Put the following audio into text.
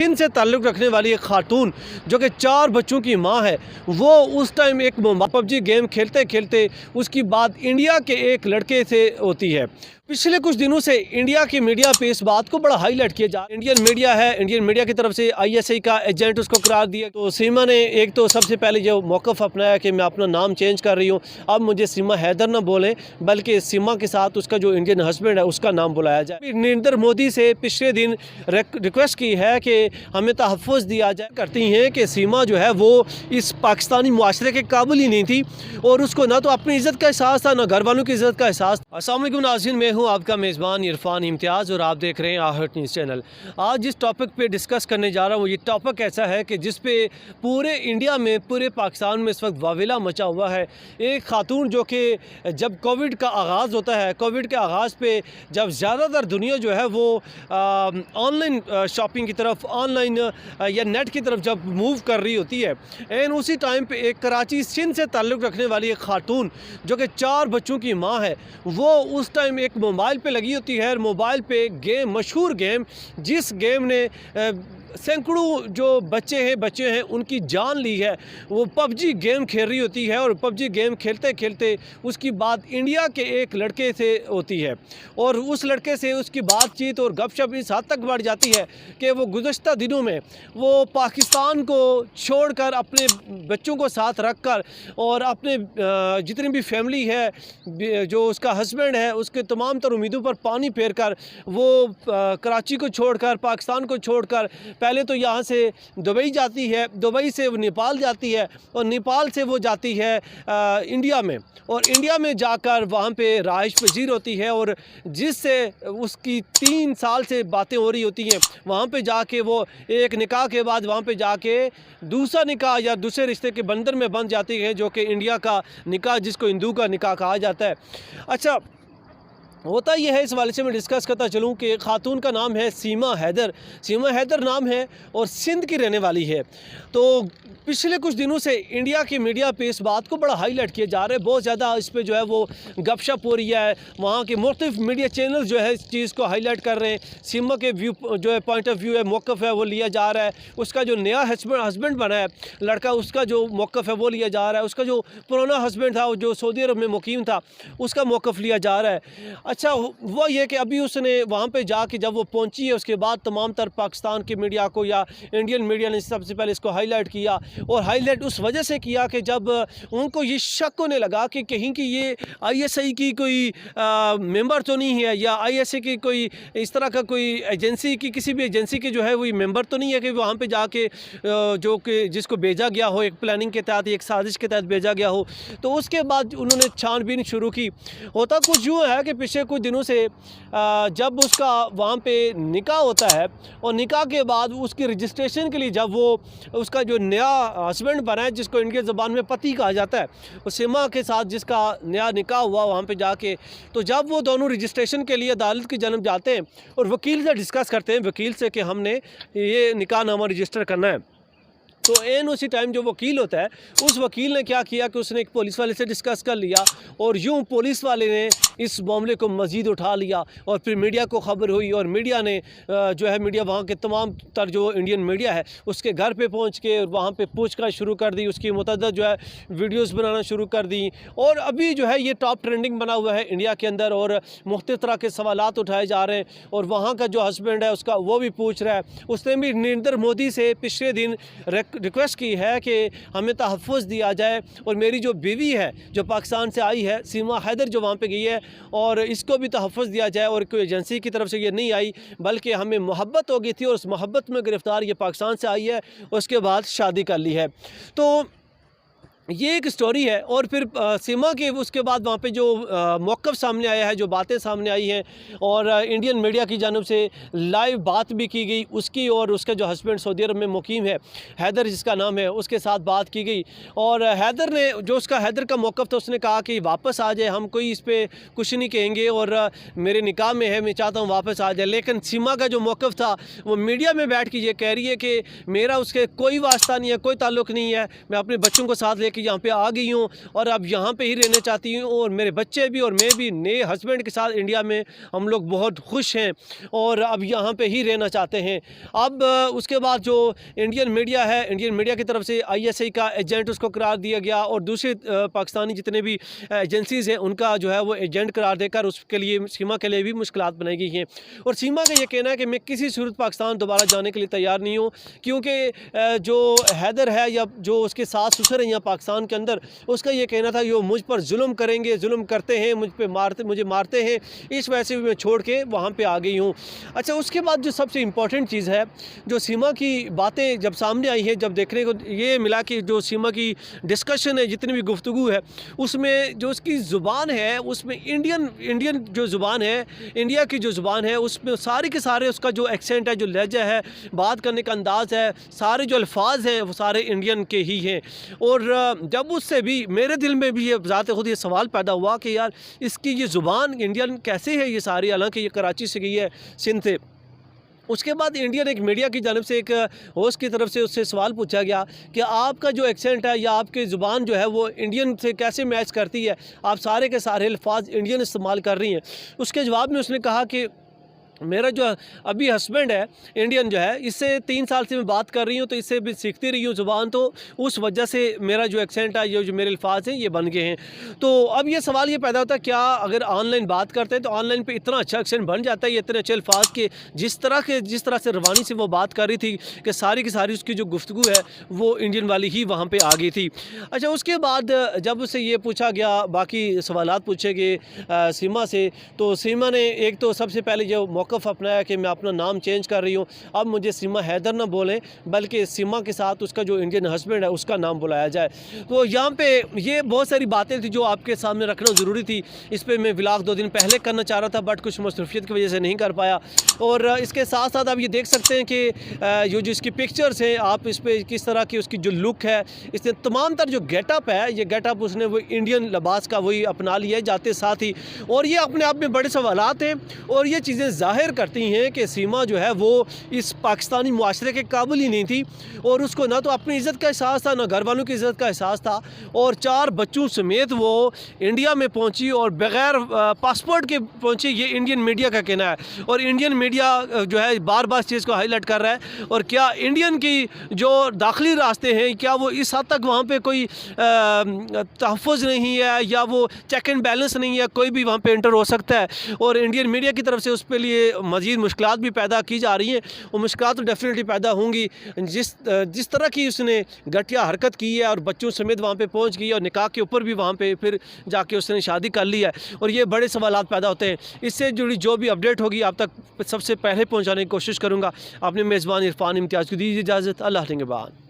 चीन से ताल्लुक़ रखने वाली एक खातून जो कि 4 बच्चों की माँ है, वो उस टाइम एक पबजी गेम खेलते खेलते उसकी बात इंडिया के एक लड़के से होती है। पिछले कुछ दिनों से इंडिया की मीडिया पे इस बात को बड़ा हाईलाइट किया जा, इंडियन मीडिया है, इंडियन मीडिया की तरफ से आईएसआई का एजेंट उसको करार दिया। तो सीमा ने एक तो सबसे पहले जो मौक़िफ़ अपनाया कि मैं अपना नाम चेंज कर रही हूँ, अब मुझे सीमा हैदर ना बोलें बल्कि सीमा के साथ उसका जो इंडियन हस्बैंड है उसका नाम बुलाया जाए। नरेंद्र मोदी से पिछले दिन रिक्वेस्ट की है कि हमें तहफ़्फ़ुज़ दिया जाए। करती हैं कि सीमा जो है वो इस पाकिस्तानी मुआशरे के काबिल ही नहीं थी और उसको ना तो अपनी इज़्ज़त का एहसास था ना घर वालों की इज़्ज़त का एहसास। अस्सलाम वालेकुम नाज़रीन, मैं हूँ आपका मेज़बान इरफान इम्तियाज़ और आप देख रहे हैं आहट न्यूज़ चैनल। आज जिस टॉपिक पे डिस्कस करने जा रहा हूँ, ये टॉपिक ऐसा है कि जिस पे पूरे इंडिया में, पूरे पाकिस्तान में इस वक्त वाविला मचा हुआ है। एक खातून जो कि जब कोविड का आगाज़ होता है, कोविड के आगाज़ पे जब ज़्यादातर दुनिया जो है वो ऑनलाइन शॉपिंग की तरफ, ऑनलाइन या नेट की तरफ जब मूव कर रही होती है, एंड उसी टाइम पे एक कराची सिंध से ताल्लुक़ रखने वाली एक खातून जो कि 4 बच्चों की माँ है, वो उस टाइम एक मोबाइल पे लगी होती है। मोबाइल पे गेम, मशहूर गेम, जिस गेम ने सैकड़ों जो बच्चे हैं उनकी जान ली है, वो पबजी गेम खेल रही होती है और पबजी गेम खेलते खेलते उसकी बात इंडिया के एक लड़के से होती है और उस लड़के से उसकी बातचीत और गपशप इस हद तक बढ़ जाती है कि वो गुज़श्ता दिनों में वो पाकिस्तान को छोड़कर अपने बच्चों को साथ रख कर और अपने जितनी भी फैमिली है, जो उसका हस्बैंड है, उसके तमाम तर उम्मीदों पर पानी फेर कर वो कराची को छोड़कर, पाकिस्तान को छोड़कर पहले तो यहाँ से दुबई जाती है, दुबई से वो नेपाल जाती है और नेपाल से वो जाती है इंडिया में, और इंडिया में जाकर वहाँ पे राइश पजीर होती है और जिससे उसकी 3 साल से बातें हो रही होती हैं। वहाँ पे जाके वो एक निकाह के बाद वहाँ पे जाके दूसरा निकाह या दूसरे रिश्ते के बंधन में बंध जाती है, जो कि इंडिया का निकाह, जिसको हिंदू का निकाह कहा जाता है। अच्छा, होता यह है, इस वाले से मैं डिस्कस करता चलूँ कि खातून का नाम है सीमा हैदर। सीमा हैदर नाम है और सिंध की रहने वाली है। तो पिछले कुछ दिनों से इंडिया की मीडिया पे इस बात को बड़ा हाईलाइट किया जा रहा है, बहुत ज़्यादा इस पे जो है वो गपशप हो रही है। वहाँ के मुख्तलिफ मीडिया चैनल जो है इस चीज़ को हाईलाइट कर रहे हैं। सीमा के व्यू जो है, पॉइंट ऑफ व्यू है, मौक़िफ़ है, वो लिया जा रहा है। उसका जो नया हस्बैंड बना है लड़का, उसका जो मौक़िफ़ है वो लिया जा रहा है। उसका जो पुराना हस्बैंड था जो सऊदी अरब में मुकीम था, उसका मौक़िफ़ लिया जा रहा है। अच्छा, वो ये कि अभी उसने वहाँ पे जाके जब वो पहुँची है, उसके बाद तमाम तर पाकिस्तान की मीडिया को या इंडियन मीडिया ने सबसे पहले इसको हाईलाइट किया, और हाईलाइट उस वजह से किया कि जब उनको ये शक होने लगा कि कहीं की ये आईएसआई की कोई मेंबर तो नहीं है, या आईएसआई की कोई इस तरह का कोई एजेंसी की, किसी भी एजेंसी के जो है वो मेंबर तो नहीं है कि वहाँ पे जाके जो कि जिसको भेजा गया हो, एक प्लानिंग के तहत, एक साजिश के तहत भेजा गया हो। तो उसके बाद उन्होंने छानबीन शुरू की। होता कुछ यूँ है कि पिछले कुछ दिनों से जब उसका वहाँ पे निकाह होता है और निकाह के बाद उसकी रजिस्ट्रेशन के लिए जब वो उसका जो नया हस्बैंड बना है, जिसको इनके ज़बान में पति कहा जाता है, उस सीमा के साथ जिसका नया निकाह हुआ वहाँ पे जाके, तो जब वो दोनों रजिस्ट्रेशन के लिए अदालत की जानब जाते हैं और वकील से डिस्कस करते हैं, वकील से कि हमने ये निकाहनामा रजिस्टर करना है, तो एन उसी टाइम जो वकील होता है, उस वकील ने क्या किया कि उसने एक पुलिस वाले से डिस्कस कर लिया और यूं पुलिस वाले ने इस मामले को मज़ीद उठा लिया और फिर मीडिया को खबर हुई और मीडिया ने जो है, मीडिया वहाँ के तमाम तर जो इंडियन मीडिया है उसके घर पे पहुँच के वहाँ पे पूछताछ शुरू कर दी, उसकी मुतअद्दिद जो है वीडियोज़ बनाना शुरू कर दी, और अभी जो है ये टॉप ट्रेंडिंग बना हुआ है इंडिया के अंदर और मुख्तलिफ तरह के सवालात उठाए जा रहे हैं। और वहाँ का जो हस्बैंड है उसका, वो भी पूछ रहा है, उसने भी नरेंद्र मोदी से पिछले दिन रिक्वेस्ट की है कि हमें तहफ़्फ़ुज़ दिया जाए और मेरी जो बीवी है जो पाकिस्तान से आई है, सीमा हैदर, जो वहाँ पे गई है, और इसको भी तहफ़्फ़ुज़ दिया जाए। और कोई एजेंसी की तरफ से ये नहीं आई, बल्कि हमें मोहब्बत हो गई थी और उस मोहब्बत में गिरफ़्तार ये पाकिस्तान से आई है, उसके बाद शादी कर ली है। तो ये एक स्टोरी है। और फिर सीमा के उसके बाद वहाँ पे जो मौक़िफ़ सामने आया है, जो बातें सामने आई हैं, और इंडियन मीडिया की जानिब से लाइव बात भी की गई उसकी, और उसका जो हस्बैंड सऊदी अरब में मुकीम है, हैदर जिसका नाम है, उसके साथ बात की गई। और हैदर ने, जो उसका हैदर का मौक़िफ़ था, उसने कहा कि वापस आ जाए, हम कोई इस पर कुछ नहीं कहेंगे और मेरे निकाह में है, मैं चाहता हूँ वापस आ जाए। लेकिन सीमा का जो मौक़िफ़ था, वो मीडिया में बैठ के ये कह रही है कि मेरा उसके कोई वास्ता नहीं है, कोई ताल्लुक़ नहीं है, मैं अपने बच्चों को साथ लेके कि यहाँ पे आ गई हूँ और अब यहाँ पे ही रहना चाहती हूँ, और मेरे बच्चे भी और मैं भी नए हस्बैंड के साथ इंडिया में हम लोग बहुत खुश हैं और अब यहाँ पे ही रहना चाहते हैं। अब उसके बाद जो इंडियन मीडिया है, इंडियन मीडिया की तरफ से ISI का एजेंट उसको करार दिया गया और दूसरे पाकिस्तानी जितने भी एजेंसीज़ हैं उनका जो है वो एजेंट करार देकर उसके लिए सीमा के लिए भी मुश्किलात बनाई गई हैं। और सीमा का ये कहना है कि मैं किसी सूरत पाकिस्तान दोबारा जाने के लिए तैयार नहीं हूँ, क्योंकि जो हैदर है या जो उसके सास ससुर हैं यहाँ पाकिस्तान के अंदर, उसका ये कहना था ये मुझ पर जुल्म करेंगे, जुल्म करते हैं, मुझे मारते हैं, इस वजह से भी मैं छोड़ के वहाँ पे आ गई हूँ। अच्छा, उसके बाद जो सबसे इम्पॉर्टेंट चीज़ है, जो सीमा की बातें जब सामने आई है, जब देखने को ये मिला कि जो सीमा की डिस्कशन है, जितनी भी गुफ्तगू है, उसमें जो उसकी ज़ुबान है, उसमें इंडियन जो ज़ुबान है, इंडिया की जो ज़ुबान है, उसमें सारे के सारे उसका जो एक्सेंट है, जो लहजा है, बात करने का अंदाज़ है, सारे जो अल्फाज हैं वो सारे इंडियन के ही हैं। और जब उससे भी मेरे दिल में भी ये ज़ात खुद ये सवाल पैदा हुआ कि यार इसकी ये ज़ुबान इंडियन कैसे है ये सारी, हालांकि ये कराची से गई है, सिंध से। उसके बाद इंडियन एक मीडिया की जानिब से एक होस्ट की तरफ से उससे सवाल पूछा गया कि आपका जो एक्सेंट है या आपकी ज़ुबान जो है वो इंडियन से कैसे मैच करती है, आप सारे के सारे अल्फाज इंडियन इस्तेमाल कर रही हैं। उसके जवाब में उसने कहा कि मेरा जो अभी हस्बैंड है इंडियन जो है, इससे 3 साल से मैं बात कर रही हूँ, तो इससे भी सीखती रही हूँ ज़ुबान, तो उस वजह से मेरा जो एक्सेंट है, ये जो मेरे अल्फाज हैं ये बन गए हैं। तो अब ये सवाल ये पैदा होता है, क्या अगर ऑनलाइन बात करते हैं तो ऑनलाइन पे इतना अच्छा एक्सेंट बन जाता है, ये इतने अच्छे अल्फाज के जिस तरह से रवानी से वो बात कर रही थी कि सारी की सारी उसकी जो गुफ्तगू है वो इंडियन वाली ही वहाँ पर आ गई थी। अच्छा, उसके बाद जब उससे ये पूछा गया, बाकी सवालात पूछे गए सीमा से, तो सीमा ने एक तो सबसे पहले जो मौक़िफ़ अपनाया कि मैं अपना नाम चेंज कर रही हूँ, अब मुझे सीमा हैदर ना बोलें बल्कि सीमा के साथ उसका जो इंडियन हस्बैंड है उसका नाम बुलाया जाए। तो यहाँ पे ये बहुत सारी बातें थी जो आपके सामने रखना ज़रूरी थी। इस पर मैं व्लॉग 2 दिन पहले करना चाह रहा था, बट कुछ मसरूफियत की वजह से नहीं कर पाया। और इसके साथ साथ आप ये देख सकते हैं कि ये जो इसकी पिक्चर्स हैं, आप इस पर किस तरह की उसकी जो लुक है, इसने तमाम तर जो गेटअप है, ये गेटअप उसने वो इंडियन लिबास का वही अपना लिया है जाते साथ ही। और ये अपने आप में बड़े सवालात हैं और ये चीज़ें ज़ाहिर करती हैं कि सीमा जो है वो इस पाकिस्तानी मुआशरे के काबिल ही नहीं थी, और उसको ना तो अपनी इज़्ज़त का एहसास था, ना घर वालों की इज़्ज़त का एहसास था, और 4 बच्चों समेत वो इंडिया में पहुंची और बग़ैर पासपोर्ट के पहुंची, ये इंडियन मीडिया का कहना है। और इंडियन मीडिया जो है बार बार चीज़ को हाईलाइट कर रहा है। और क्या इंडियन की जो दाखिली रास्ते हैं, क्या वो इस हद तक वहाँ पर कोई तहफ़्फ़ुज़ नहीं है या वो चेक एंड बैलेंस नहीं है, कोई भी वहाँ पर एंटर हो सकता है। और इंडियन मीडिया की तरफ से उस पर लिए मज़ीद मुश्किलात भी पैदा की जा रही हैं, और मुश्किलात तो डेफिनेटली पैदा होंगी। जिस तरह की उसने घटिया हरकत की है और बच्चों समेत वहाँ पे पहुँच गई और निकाह के ऊपर भी वहाँ पे फिर जाके उसने शादी कर ली है, और ये बड़े सवालात पैदा होते हैं। इससे जुड़ी जो भी अपडेट होगी आप तक सबसे पहले पहुँचाने की कोशिश करूँगा। अपने मेज़बान इरफान इम्तियाज़ को दीजिए इजाज़त। अल्लाह निगहबान।